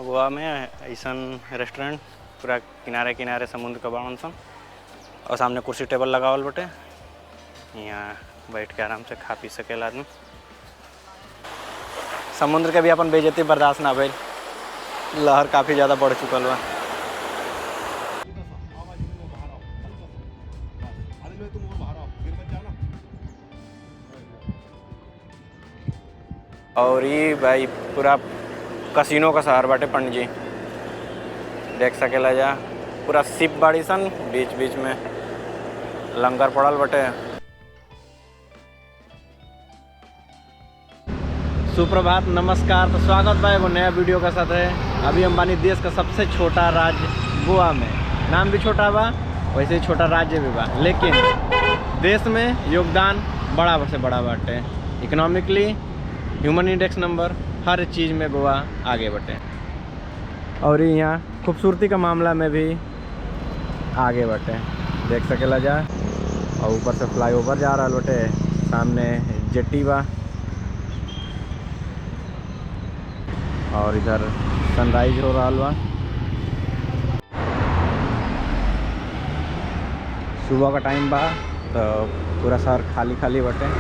गोवा में ऐसन रेस्टोरेंट पूरा किनारे किनारे समुद्र का बावन सन और सामने कुर्सी टेबल लगावल बटे, यहाँ बैठ के आराम से खा पी सकेला आदमी। समुद्र के भी अपन बेइज्जती बर्दाश्त ना भइल, लहर काफ़ी ज़्यादा बढ़ चुकल बा। और ये भाई पूरा कसिनो का शहर बाटे पणजी, देख सकेला जा। पूरा शिप बाड़ी सन, बीच बीच में लंगर पड़ल बटे। सुप्रभात, नमस्कार। तो स्वागत बा एगो नया वीडियो का साथ है। अभी हम बानी देश का सबसे छोटा राज्य गोवा में। नाम भी छोटा बा, वैसे ही छोटा राज्य भी बा, लेकिन देश में योगदान बड़ा से बड़ा बाटे। इकोनॉमिकली, ह्यूमन इंडेक्स नंबर, हर चीज़ में गोवा आगे बटे। और यहाँ खूबसूरती का मामला में भी आगे बटे, देख सकेला जा। और ऊपर से फ्लाईओवर जा रहा बटे, सामने जेट्टी बा और इधर सनराइज हो रहा बा। सुबह का टाइम बा तो पूरा शहर खाली खाली बटे।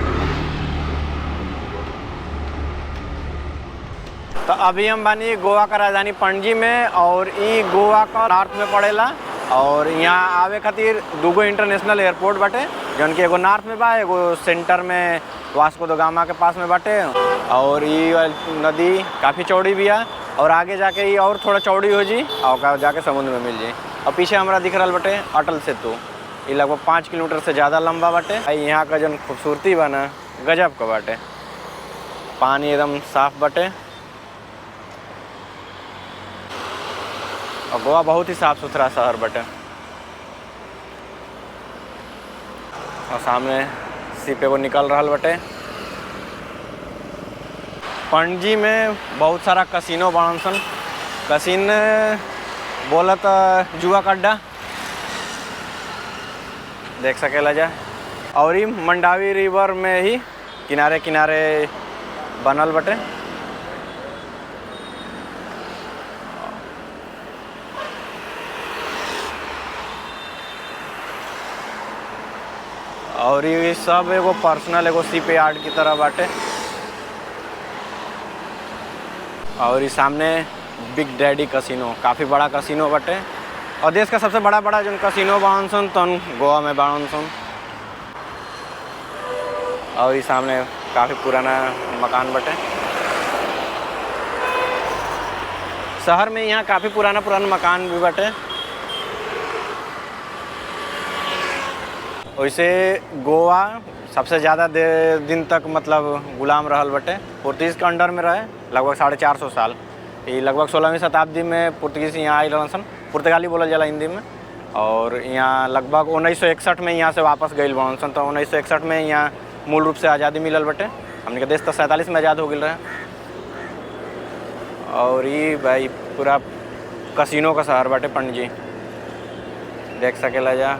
तो अभी हम बानी गोवा का राजधानी पणजी में, और ई गोवा का नॉर्थ में पड़ेला। और यहाँ आवे खातिर दूगो इंटरनेशनल एयरपोर्ट बाटे, जौन कि एगो नॉर्थ में बा, एगो सेंटर में वास्को द गामा के पास में बाटे। और ये नदी काफ़ी चौड़ी भी है, और आगे जाके ये और थोड़ा चौड़ी हो जी और जाके समुद्र में मिल जाए। और पीछे हमारा दिख रहा बटे अटल सेतु, ये लगभग 5 किलोमीटर से ज़्यादा लंबा बाटे। यहाँ का जौन खूबसूरती बा ना, गजब का बाटे। पानी एकदम साफ बाटे और गोवा बहुत ही साफ़ सुथरा शहर बटे। और सामने शिप एगो निकल रहा बटे। पणजी में बहुत सारा कसिनो बाड़न सन। कसिन बोलत जुआ का अड्डा, देख सकेला जा। और ये मंडावी रिवर में ही किनारे किनारे बनल बटे। और ये सब एगो पर्सनल एगो शिप यार्ड की तरह बाटे। और ये सामने बिग डैडी कसिनो, काफ़ी बड़ा कसिनो बाटे। और देश का सबसे बड़ा जो कसिनो बाड़न सन तो गोवा में बाड़न सन। और ये सामने काफ़ी पुराना मकान बाटे। शहर में यहाँ काफ़ी पुराना मकान भी बाटे। वैसे गोवा सबसे ज़्यादा दिन तक मतलब गुलाम रहल बटे, पुर्तगीज़ के अंडर में रहे लगभग 450 साल। ये लगभग 16वीं शताब्दी में पुर्तगीज़ यहाँ आई रहन सन, पुर्तगाली बोलल जाला हिंदी में। और यहाँ लगभग 1961 में यहाँ से वापस गई बनन सन। तो 1961 में यहाँ मूल रूप से आज़ादी मिलल बटे। हमने के देश तो 47 में आज़ाद हो गई रहे। और ये भाई पूरा कसिनो का शहर बाटे पणजी, देख सकेला जा।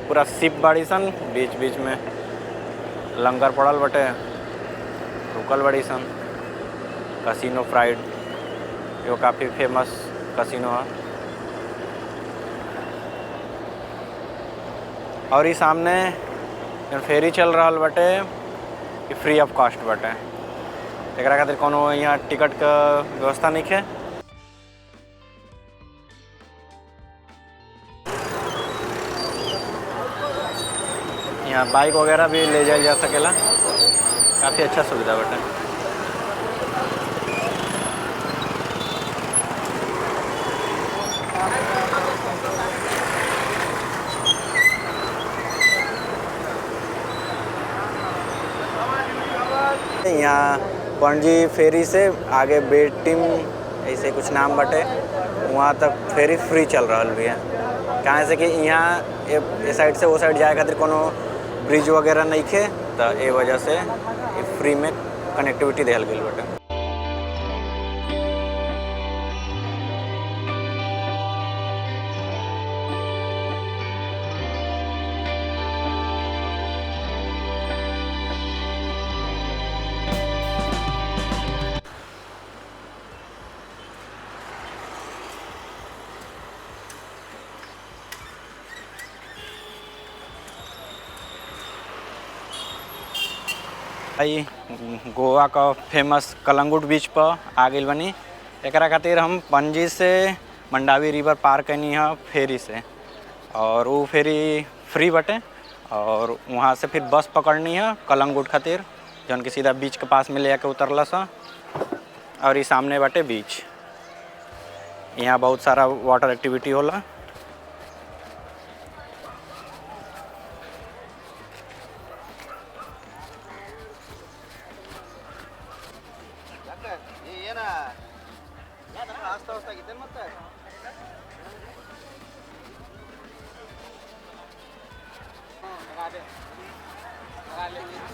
पूरा शिप बाड़ी सन, बीच बीच में लंगर पड़ल बटे, रुकल बड़ी सन। कसिनो फ्राइड यो काफ़ी फेमस कसिनो है। और ये सामने फेरी चल रहा बटे, ये फ्री ऑफ कॉस्ट बटे। एक खातिर कोनो यहाँ टिकट का व्यवस्था नहीं है। यहाँ बाइक वगैरह भी ले जाया जा सकेला, काफ़ी अच्छा सुविधा बटे। यहाँ पणजी फेरी से आगे बेटिम ऐसे कुछ नाम बटे, वहाँ तक फेरी फ्री चल रहा भी है। कहाँ से कि यहाँ ये साइड से वो साइड जाए खातिर कोनो ब्रिज वगैरह नहीं खे, तो ये वजह से फ्री में कनेक्टिविटी दिहल गई बटे। भाई गोवा का फेमस कलंगुट बीच पर आ गई बनी। एकरा खातिर हम पणजी से मंडावी रिवर पार करनी है फेरी से, और वो फेरी फ्री बटे, और वहाँ से फिर बस पकड़नी है कलंगुट खातिर, जौन कि सीधा बीच के पास में ले आके उतरला सा। और ये सामने बटे बीच, यहाँ बहुत सारा वाटर एक्टिविटी होला।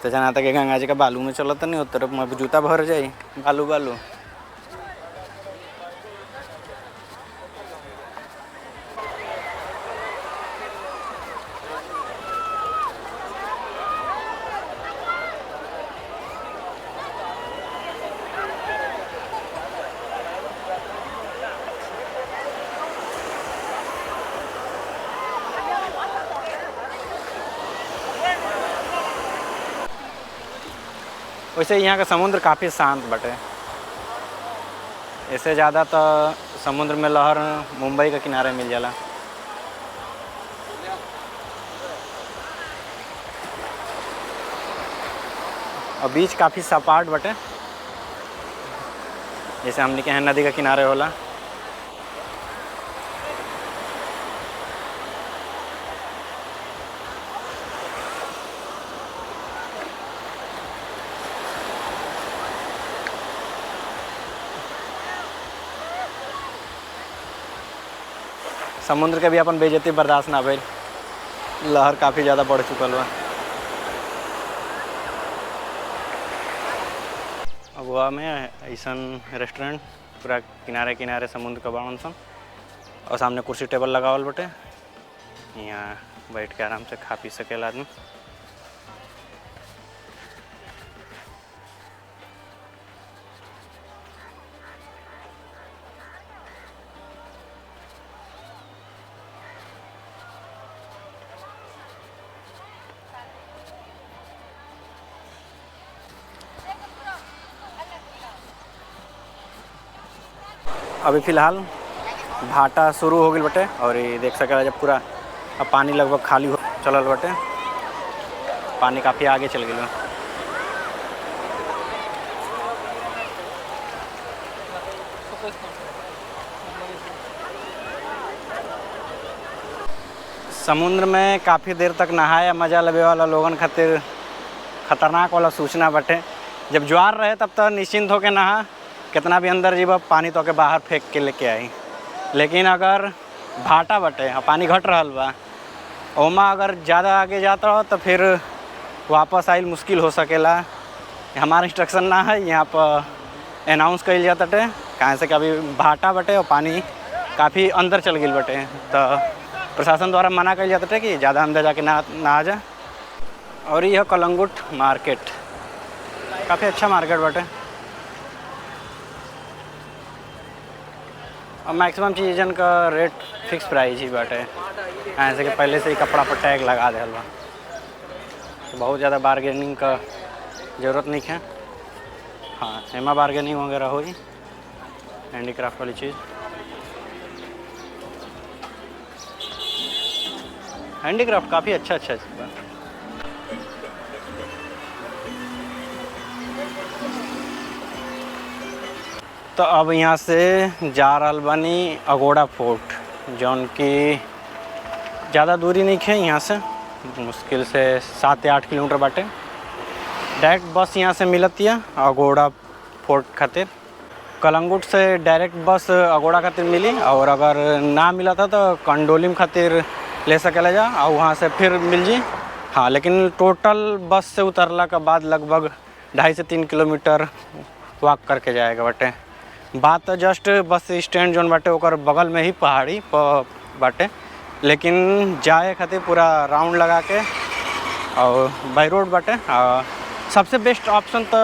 तो जाना था कि गंगा जी का बालू में चलो तो नहीं उतर जूता भर जाए बालू बालू। वैसे यहाँ का समुद्र काफ़ी शांत बटे, इससे ज़्यादा तो समुद्र में लहर मुंबई के किनारे मिल जाला। और बीच काफ़ी सपाट बटे, जैसे हमने के यहाँ नदी के किनारे होला। समुद्र के भी अपन बेइज्जती बर्दाश्त ना भइल, लहर काफ़ी ज़्यादा बढ़ चुकल बा। गोवा में ऐसा रेस्टोरेंट पूरा किनारे किनारे समुद्र का बावन सन, और सामने कुर्सी टेबल लगावल बटे, यहाँ बैठ के आराम से खा पी सकेला आदमी। अभी फ़िलहाल भाटा शुरू हो गई बटे, और ये देख सकेला जब पूरा अब पानी लगभग खाली हो चलल बटे, पानी काफ़ी आगे चल गई। समुद्र में काफ़ी देर तक नहाए मज़ा लेवे वाला लोगन खातिर खतरनाक वाला सूचना बटे। जब ज्वार रहे तब तो निश्चिंत होके नहा, कितना भी अंदर जीव पानी तो के बाहर फेंक के लेके आई। लेकिन अगर भाटा बटे और पानी घट रहा बा, ओमा अगर ज़्यादा आगे जाता हो तो फिर वापस आइल मुश्किल हो सकेला। हमारा इंस्ट्रक्शन ना है, यहाँ पर अनाउंस कल जाता टे, कहाँ से कभी भाटा बटे और पानी काफ़ी अंदर चल गई बटे, तो प्रशासन द्वारा मना कल जाता टे कि ज़्यादा अंदर जाके ना आ जा। और यह कलंगुट मार्केट काफ़ी अच्छा मार्केट बटे, और मैक्सिमम चीज़न का रेट फिक्स प्राइस ही बाटे, ऐसे कि पहले से ही कपड़ा पर टैग लगा दे बा, तो बहुत ज़्यादा बार्गेनिंग का ज़रूरत नहीं है। हाँ, एमा बार्गेनिंग वगैरह होगी, हैंडीक्राफ्ट वाली चीज़। हैंडीक्राफ्ट काफ़ी अच्छा चीज़ बा। तो अब यहाँ से जा रहा बनी अगोड़ा फोर्ट, जौन की ज़्यादा दूरी नहीं है यहाँ से, मुश्किल से 7 या 8 किलोमीटर बाटे। डायरेक्ट बस यहाँ से मिलती है अगोड़ा फोर्ट खातिर। कलंगुट से डायरेक्ट बस अगोड़ा खातिर मिली, और अगर ना मिला था तो कंडोलिम खातिर ले सकेला जा, और वहाँ से फिर मिल जी। हाँ, लेकिन टोटल बस से उतरला के बाद लगभग 2.5 से 3 किलोमीटर वॉक करके जाएगा बाटे। बात तो जस्ट बस स्टैंड जोन बाटे ओकर बगल में ही पहाड़ी बाटे, लेकिन जाए खातिर पूरा राउंड लगा के और बाई रोड बाटे। सबसे बेस्ट ऑप्शन तो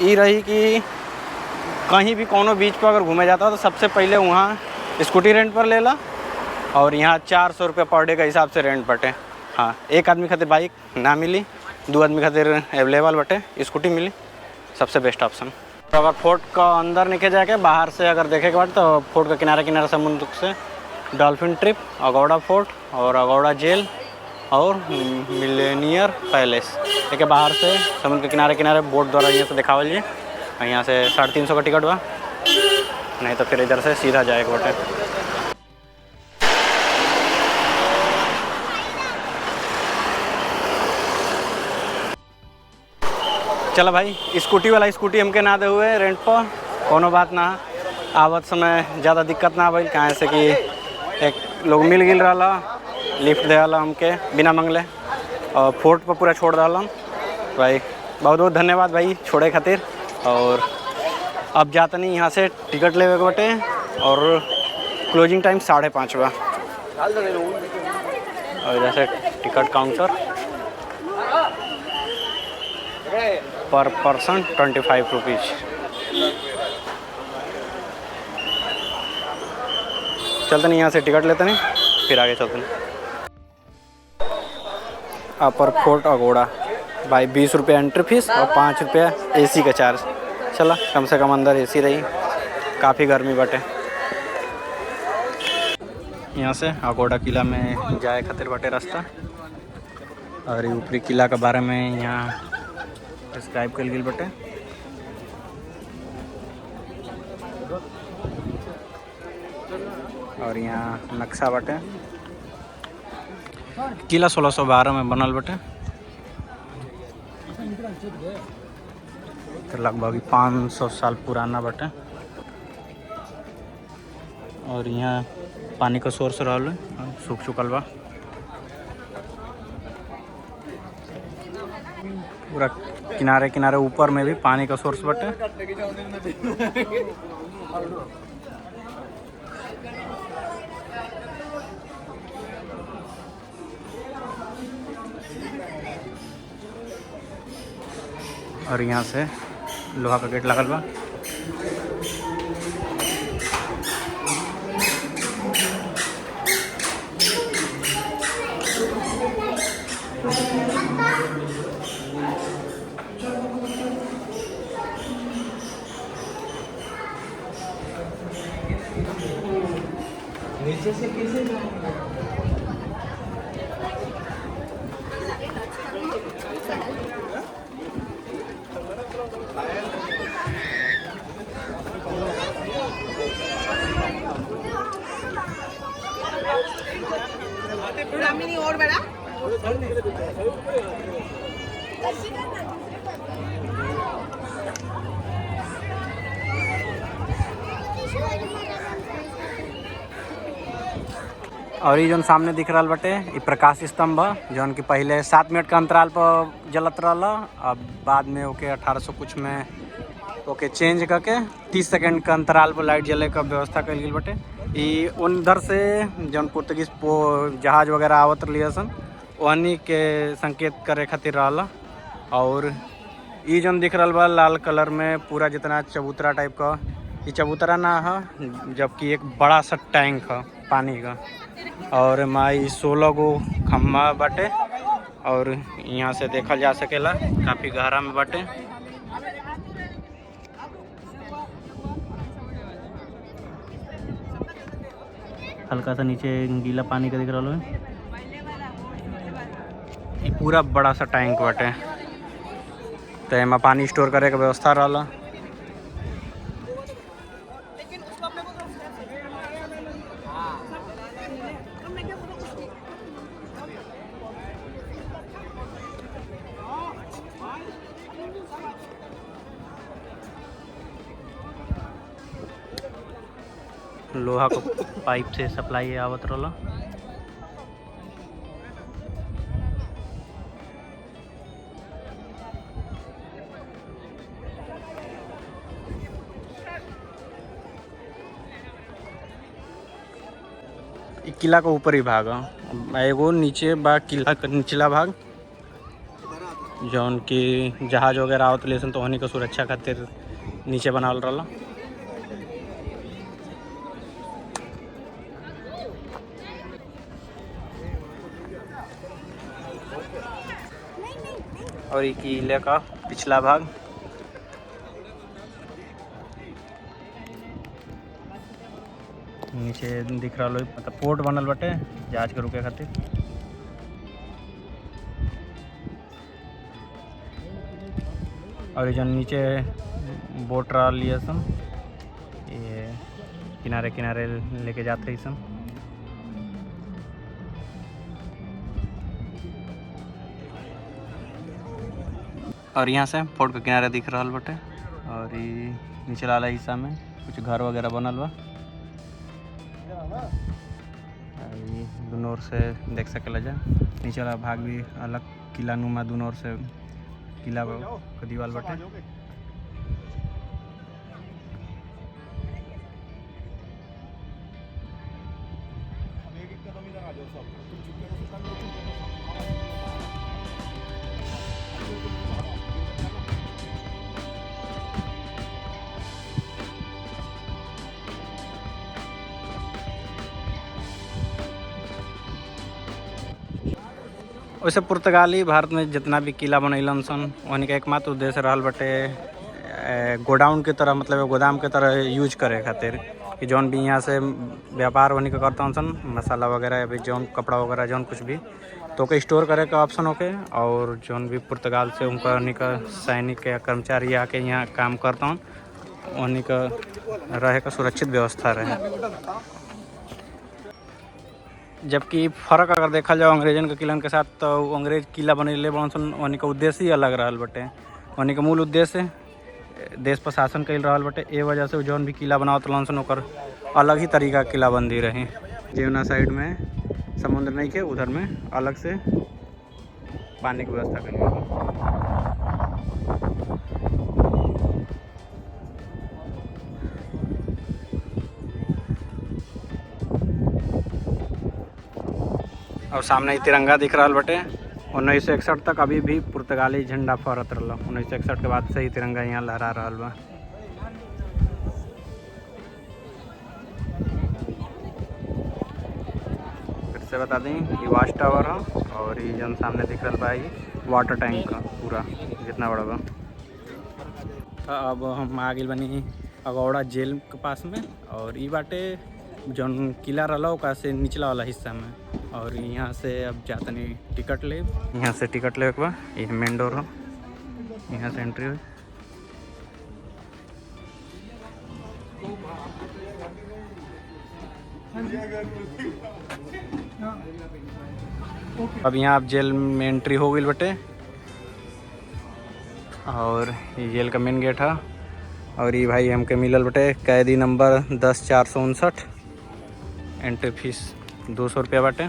ये रही कि कहीं भी कोनो बीच पर अगर घूमे जाता हो तो सबसे पहले वहाँ स्कूटी रेंट पर ले ला, और यहाँ 400 रुपये पर डे का हिसाब से रेंट बटे। हाँ, एक आदमी खातिर बाइक ना मिली, दो आदमी खातिर अवेलेबल बटे स्कूटी मिली, सबसे बेस्ट ऑप्शन। अगर फोर्ट का अंदर निकल जाके बाहर से अगर देखे के बाद तो फोर्ट का किनारे किनारे समुद्र से डॉल्फिन ट्रिप, अगौड़ा फोर्ट और अगौड़ा जेल और मिलेनियर पैलेस एक बाहर से समुद्र के किनारे किनारे बोट द्वारा यहाँ से दिखावल जी। यहाँ से 350 का टिकट बा, नहीं तो फिर इधर से सीधा जाएगा बटे। चलो भाई, स्कूटी वाला स्कूटी हमके ना दे हुए रेंट पर, कोनो बात ना, आवत समय ज़्यादा दिक्कत ना भाई, कहाँ से कि एक लोग मिल गिल रहा, लिफ्ट दे रहा हमके बिना मंगले और फोर्ट पर पूरा छोड़ रहा भाई। बहुत बहुत धन्यवाद भाई छोड़े खातिर। और अब जाता नहीं यहाँ से टिकट लेवे के बटे और क्लोजिंग टाइम 5:30 बा। और जैसे टिकट काउंटर पर पर्सन 25 रुपीज़। चलते नहीं यहाँ से टिकट लेते नहीं, फिर आगे चलते नहीं। अपर फोर्ट अगोड़ा भाई 20 रुपये एंट्री फीस और 5 रुपये AC का चार्ज। चला कम से कम अंदर AC रही, काफ़ी गर्मी बटे। यहाँ से अगोड़ा किला में जाए खातिर बटे रास्ता, और ऊपरी किला के बारे में यहाँ डिस्क्राइब कर गई बटे। और यहाँ नक्शा बटे, किला 1612 में बनल बटे, तो लगभग 500 साल पुराना बटे। और यहाँ पानी का सोर्स रहल सूख चुकल बा पूरा, किनारे किनारे ऊपर में भी पानी का सोर्स बटे। और यहाँ से लोहा का गेट लगल बा। नीचे से कैसे जाएंगे? और बड़ा और ये जो सामने दिख रहा बटे ये प्रकाश स्तंभ जौन कि पहले 7 मिनट का अंतराल पर जलत रहा, अब बाद में ओके 1800 कुछ में ओके चेंज करके 30 सेकंड का अंतराल पर लाइट जले का व्यवस्था कल गई बटे। ये उधर से जौन पुर्तगीज जहाज वगैरह आवत रही सन वहनी के संकेत करे खातिर रहा। और ये जौन दिख रहा बा लाल कलर में पूरा जितना चबूतरा टाइप का, ये चबूतरा ना है जबकि एक बड़ा सा टैंक है पानी का। और माई 16 गो खम्भा बाटे और यहाँ से देखल जा सकेला काफ़ी गहरा में बाटे। हल्का सा नीचे गीला पानी का दिख रहा है। ये पूरा बड़ा सा टैंक बाटे, तो एमा पानी स्टोर करे के व्यवस्था रहा। लोहा को पाइप से सप्लाई आवत रहा। किला का ऊपरी भाग एगो नीचे बा, किला का निचला भाग जौन की जहाज वगैरह आवत लेसन तो हनी का सुरक्षा खातिर नीचे बनावल रहा। और ये किले का पिछला भाग। नीचे दिख रहा है मतलब पोर्ट बनल बटे जहाज के रुके खातिर। और ये जो नीचे बोट रहा लिए सन ये किनारे किनारे लेके जाते ही सन। और यहाँ से पोर्ट के किनारे दिख रहा बटे। और ये नीचे वाला हिस्सा में कुछ घर वगैरह बनल बा। दोनों ओर से देख सकेला जा। नीचे वाला भाग भी अलग किला नुमा दोनों ओर से किला का दीवार बटे। वैसे पुर्तगाली भारत में जितना भी किला बनैलन सन वहीं का एकमात्र उद्देश्य रहल बटे गोडाउन के तरह मतलब गोदाम के तरह यूज करे खातिर कि जौन भी यहाँ से व्यापार वहीं का करता सन मसाला वगैरह या फिर जौन कपड़ा वगैरह जौन कुछ भी तो के स्टोर करे का ऑप्शन होके। और जौन भी पुर्तगाल से उनका वहीं का सैनिक या कर्मचारी आके यहाँ काम करता हूँ वहीं का रहे का सुरक्षित व्यवस्था रहे। जबकि फ़र्क अगर देखा जाए अंग्रेजन के किलन के साथ तो अंग्रेज किला बनैले बनसन वहीं का उद्देश्य ही अलग रहल बटे। वहीं का मूल उद्देश्य देश पर शासन कैल रहल बटे। ए वजह से जौन भी किला बनावत सन ओकर अलग ही तरीका किला बंदी रही। जेवना साइड में समुद्र नहीं के उधर में अलग से पानी की व्यवस्था करी। और सामने ही तिरंगा दिख रहा बटे। 1961 तक अभी भी पुर्तगाली झंडा फहरत रहा। 1961 के बाद से ही तिरंगा यहाँ लहरा रहा बा। फिर से बता दें ये वाच टावर है और ये जन सामने दिख रहा बा ये वाटर टैंक का पूरा जितना बड़ा बा। अब हम आ गए बनी अगौड़ा जेल के पास में। और ये बाटे जौन किला रहा से निचला वाला हिस्सा में। और यहाँ से अब जाते नहीं टिकट ले। यहाँ से टिकट ले के बाद ये मेन डोर हो यहाँ से एंट्री हुई। अब यहाँ आप जेल में एंट्री हो गई बटे। और ये जेल का मेन गेट है। और ये भाई हमके मिलल बटे कैदी नंबर 10/459। एंट्री फीस 200 रुपया बाटे।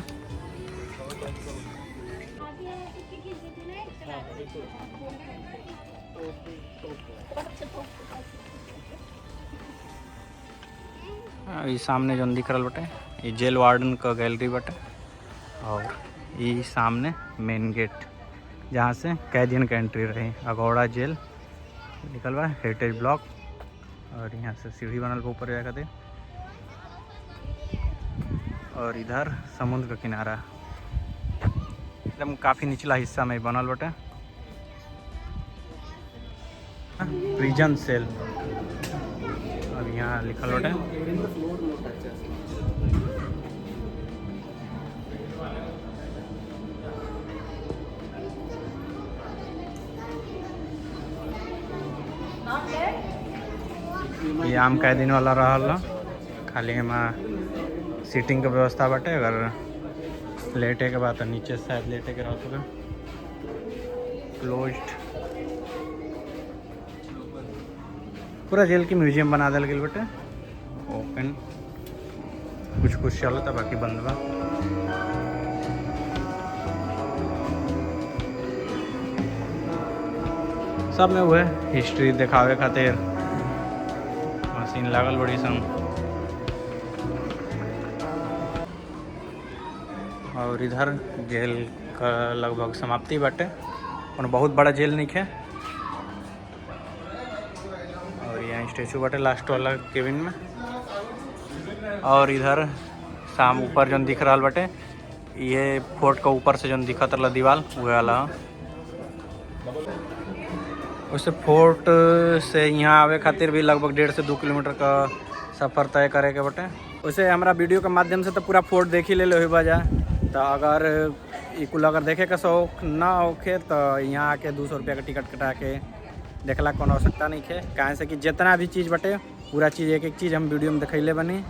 ये सामने जो दिख रहा बटे ये जेल वार्डन का गैलरी बटे। और ये सामने मेन गेट जहाँ से कैदियन का एंट्री रही। अगौड़ा जेल निकल बा हेरिटेज ब्लॉक। और यहाँ से सीढ़ी बनल ऊपर जाकर दे। और इधर समुद्र का किनारा एकदम काफ़ी निचला हिस्सा में बनल बटे प्रिजन सेल। और यहाँ लिखल बटे ये आम कैदीन वाला रहल खाली हमारा सीटिंग का व्यवस्था बाटे। अगर लेटे के बाद तो नीचे शायद लेटे के रहते क्लोज्ड। पूरा जेल की म्यूजियम बना दिल गई बटे। ओपन कुछ कुछ चलता बाकी बंद बा। सब में वो है हिस्ट्री दिखावे खातिर मशीन लागल बड़ी सन। और इधर जेल का लगभग समाप्ति बाटे। और बहुत बड़ा जेल नहीं है। और यहाँ स्टैचू बाटे लास्ट वाला केबिन में। और इधर शाम ऊपर जो दिख रहा बाटे ये फोर्ट का ऊपर से जो दिखत रहा दीवार वो वाला। वैसे फोर्ट से यहाँ आवे खातिर भी लगभग 1.5 से 2 किलोमीटर का सफ़र तय करे के बटे। वैसे हमारा वीडियो के माध्यम से तो पूरा फोर्ट देख ही ले बजा, तो अगर कुल अगर देखे का शौक ना होखे तो यहाँ आके 200 रुपया का टिकट कटा के देखला कोनो आवश्यकता नहीं है, कहाँ से कि जितना भी चीज़ बटे पूरा चीज़ एक एक चीज़ हम वीडियो में दिखैले बनी।